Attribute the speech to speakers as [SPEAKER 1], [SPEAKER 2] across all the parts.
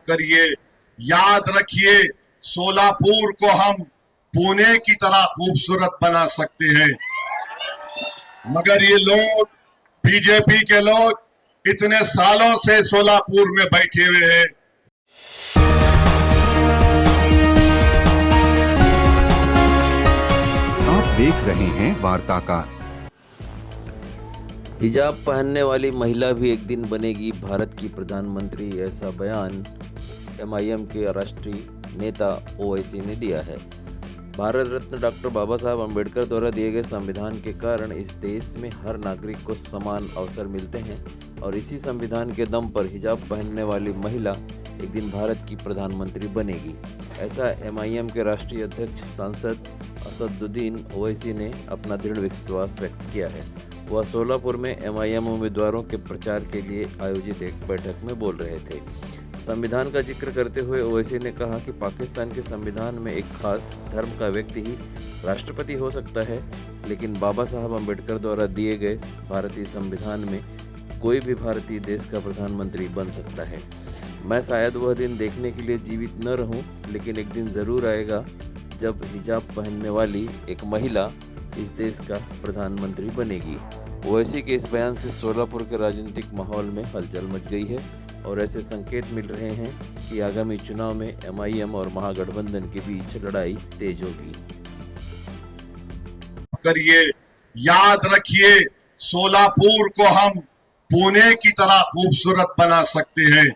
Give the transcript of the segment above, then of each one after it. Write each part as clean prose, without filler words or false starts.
[SPEAKER 1] करिए। याद रखिए, सोलापुर को हम पुणे की तरह खूबसूरत बना सकते हैं, मगर ये लोग, बीजेपी के लोग इतने सालों से सोलापुर में बैठे हुए हैं।
[SPEAKER 2] आप देख रहे हैं वार्ताकार।
[SPEAKER 3] हिजाब पहनने वाली महिला भी एक दिन बनेगी भारत की प्रधानमंत्री, ऐसा बयान एमआईएम के राष्ट्रीय नेता ओवैसी ने दिया है। भारत रत्न डॉक्टर बाबा साहब अम्बेडकर द्वारा दिए गए संविधान के कारण इस देश में हर नागरिक को समान अवसर मिलते हैं और इसी संविधान के दम पर हिजाब पहनने वाली महिला एक दिन भारत की प्रधानमंत्री बनेगी, ऐसा एमआईएम के राष्ट्रीय अध्यक्ष सांसद असदुद्दीन ओवैसी ने अपना दृढ़ विश्वास व्यक्त किया है। वह सोलापुर में एमआईएम उम्मीदवारों के प्रचार के लिए आयोजित एक बैठक में बोल रहे थे। संविधान का जिक्र करते हुए ओवैसी ने कहा कि पाकिस्तान के संविधान में एक खास धर्म का व्यक्ति ही राष्ट्रपति हो सकता है, लेकिन बाबा साहब अम्बेडकर द्वारा दिए गए भारतीय संविधान में कोई भी भारतीय देश का प्रधानमंत्री बन सकता है। मैं शायद वह दिन देखने के लिए जीवित न रहूं, लेकिन एक दिन ज़रूर आएगा जब हिजाब पहनने वाली एक महिला इस देश का प्रधानमंत्री बनेगी। ओवैसी के इस बयान से सोलापुर के राजनीतिक माहौल में हलचल मच गई है और ऐसे संकेत मिल रहे हैं कि आगामी चुनाव में एमआईएम और महागठबंधन के बीच लड़ाई तेज होगी।
[SPEAKER 1] करिए, याद रखिए, सोलापुर को हम पुणे की तरह खूबसूरत बना सकते हैं,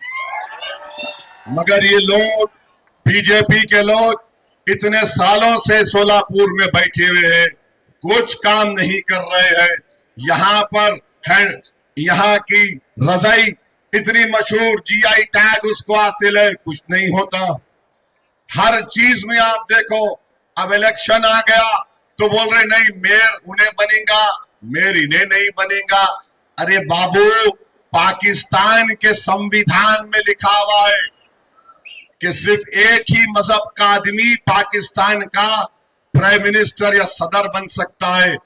[SPEAKER 1] मगर ये लोग, बीजेपी के लोग इतने सालों से सोलापुर में बैठे हुए हैं, कुछ काम नहीं कर रहे हैं। यहाँ पर है, यहाँ की रजाई इतनी मशहूर, जीआई टैग उसको हासिल है, कुछ नहीं होता। हर चीज में आप देखो, अब इलेक्शन आ गया तो बोल रहे नहीं मेयर उन्हें बनेगा, मेयर इन्हें नहीं बनेगा। अरे बाबू, पाकिस्तान के संविधान में लिखा हुआ है कि सिर्फ एक ही मजहब का आदमी पाकिस्तान का प्राइम मिनिस्टर या सदर बन सकता है।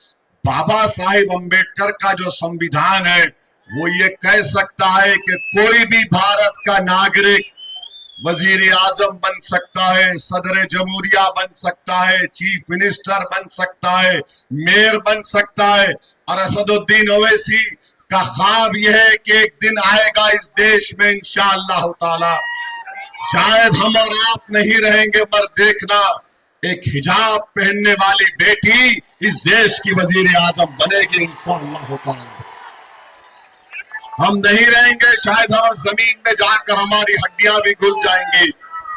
[SPEAKER 1] बाबा साहिब अम्बेडकर का जो संविधान है वो ये कह सकता है कि कोई भी भारत का नागरिक वजीर आजम बन सकता है, सदर जमहूरिया बन सकता है, चीफ मिनिस्टर बन सकता है, मेयर बन सकता है। और असदुद्दीन ओवैसी का ख्वाब यह है कि एक दिन आएगा इस देश में इंशाअल्लाह ताला, शायद हम और आप नहीं रहेंगे, पर देखना एक हिजाब पहनने वाली बेटी इस देश की वजीर आजम बनेगी इंशाअल्लाह ताला। हम नहीं रहेंगे, शायद हम जमीन में जाकर हमारी हड्डियां भी घुल जाएंगी,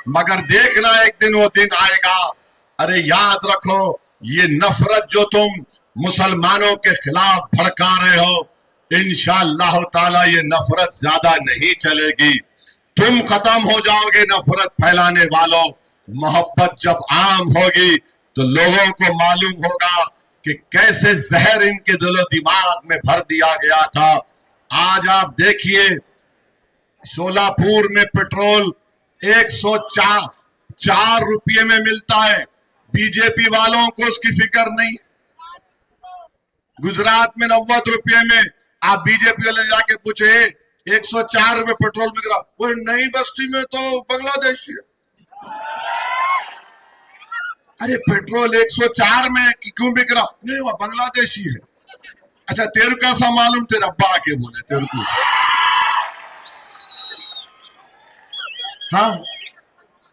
[SPEAKER 1] मगर देखना एक दिन वो दिन आएगा। अरे याद रखो, ये नफरत जो तुम मुसलमानों के खिलाफ भड़का रहे हो, इंशाअल्लाह ताला ये नफरत ज्यादा नहीं चलेगी। तुम खत्म हो जाओगे नफरत फैलाने वालों। मोहब्बत जब आम होगी तो लोगों को मालूम होगा कि कैसे जहर इनके दिलो दिमाग में भर दिया गया था। आज आप देखिए, सोलापुर में पेट्रोल 104 रुपये में मिलता है, बीजेपी वालों को उसकी फिक्र नहीं। गुजरात में 90 रुपये में, आप बीजेपी वाले जाके पूछे 104 रुपये पेट्रोल बिक रहा, वो नई बस्ती में तो बांग्लादेशी है। अरे पेट्रोल 104 में क्यों बिक रहा? नहीं, वो बांग्लादेशी है। अच्छा, तेरे को कैसा मालूम? तेरे अब्बा आके बोले तेरे को। हाँ,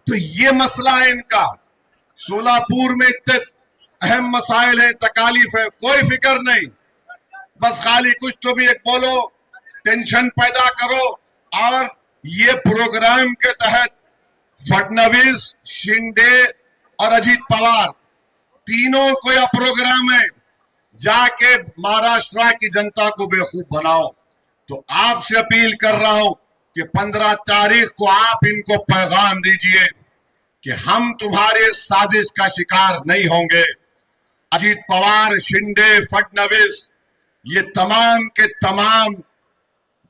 [SPEAKER 1] तो ये मसला है इनका। सोलापुर में इतने अहम मसाइल है, तकालीफ है, कोई फिक्र नहीं, बस खाली कुछ तो भी एक बोलो, टेंशन पैदा करो। और ये प्रोग्राम के तहत फडणवीस, शिंदे और अजीत पवार तीनों को यह प्रोग्राम है, जाके महाराष्ट्र की जनता को बेवकूफ बनाओ। तो आपसे अपील कर रहा हूं कि 15 तारीख को आप इनको पैगाम दीजिए कि हम तुम्हारे साजिश का शिकार नहीं होंगे। अजीत पवार, शिंदे, फडणवीस, ये तमाम के तमाम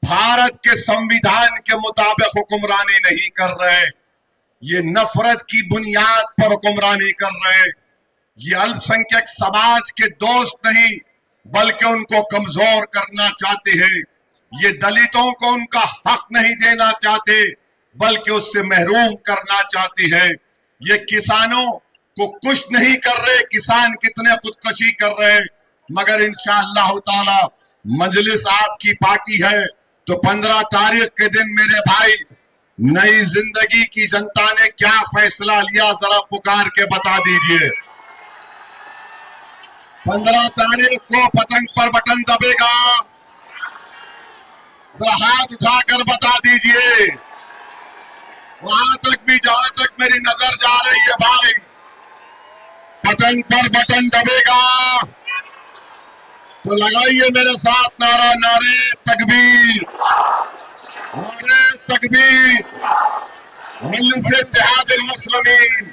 [SPEAKER 1] भारत के संविधान के मुताबिक हुक्मरानी नहीं कर रहे, ये नफरत की बुनियाद पर हुक्मरानी कर रहे। ये अल्पसंख्यक समाज के दोस्त नहीं, बल्कि उनको कमजोर करना चाहते हैं। ये दलितों को उनका हक नहीं देना चाहते, बल्कि उससे महरूम करना चाहती है। ये किसानों को कुछ नहीं कर रहे, किसान कितने खुदकशी कर रहे हैं, मगर इंशाअल्लाह ताला मजलिस आपकी पार्टी है तो 15 तारीख के दिन मेरे भाई नई जिंदगी की जनता ने क्या फैसला लिया, जरा पुकार के बता दीजिए। 15 तारीख को पतंग पर बटन दबेगा, जरा हाथ उठाकर बता दीजिए। वहां तक भी जहां तक मेरी नजर जा रही है भाई, पतंग पर बटन दबेगा तो लगाइए मेरे साथ नारा, नारे तकबीर, नारे तकबीर। मजलिस इत्तेहादुल मुस्लिमीन,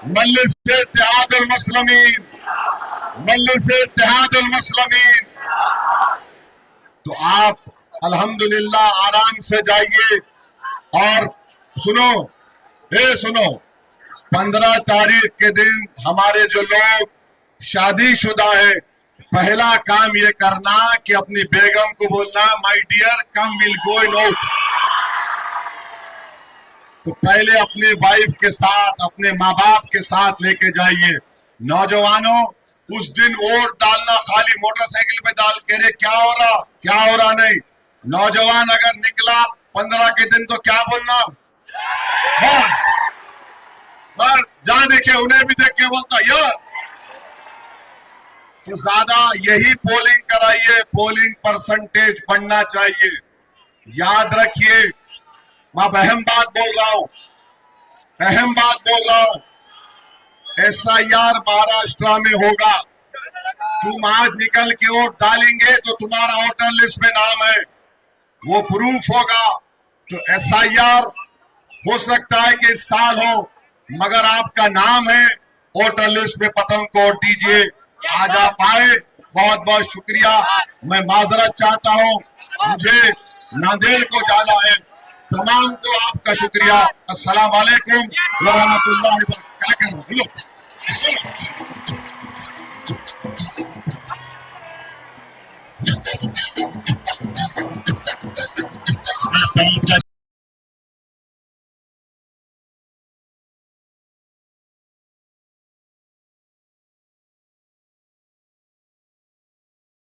[SPEAKER 1] मजलिस इत्तेहादुल मुस्लिमीन, मजलिस इत्तेहादुल मुस्लिमीन। तो आप अल्हम्दुलिल्लाह आराम से जाइए और सुनो, सुनो, 15 तारीख के दिन हमारे जो लोग शादीशुदा है, पहला काम ये करना कि अपनी बेगम को बोलना my dear come will go in out. तो पहले अपने वाइफ के साथ, अपने माँ बाप के साथ लेके जाइए। नौजवानों, उस दिन वोट डालना खाली मोटरसाइकिल पे डाल के रे क्या हो रहा, क्या हो रहा नहीं। नौजवान अगर निकला 15 के दिन तो क्या बोलना, बस जहां देखे उन्हें भी देख के बोलता यार। तो ज्यादा यही पोलिंग कराइए, पोलिंग परसेंटेज बढ़ना चाहिए। याद रखिए, मैं अहम बात बोल रहा हूं, अहम बात बोल रहा हूं। SIR महाराष्ट्र में होगा, तुम आज निकल के वोट डालेंगे तो तुम्हारा वोटर लिस्ट में नाम है, वो प्रूफ होगा। तो SIR हो सकता है कि इस साल हो, मगर आपका नाम है वोटर लिस्ट में, पतंग को वोट दीजिए। आज आप आए, बहुत बहुत शुक्रिया। मैं माजरत चाहता हूं, मुझे नांदेड़ को जाना है। तमाम को आपका शुक्रिया। अस्सलाम वालेकुम व रहमतुल्लाहि व बरकातहू।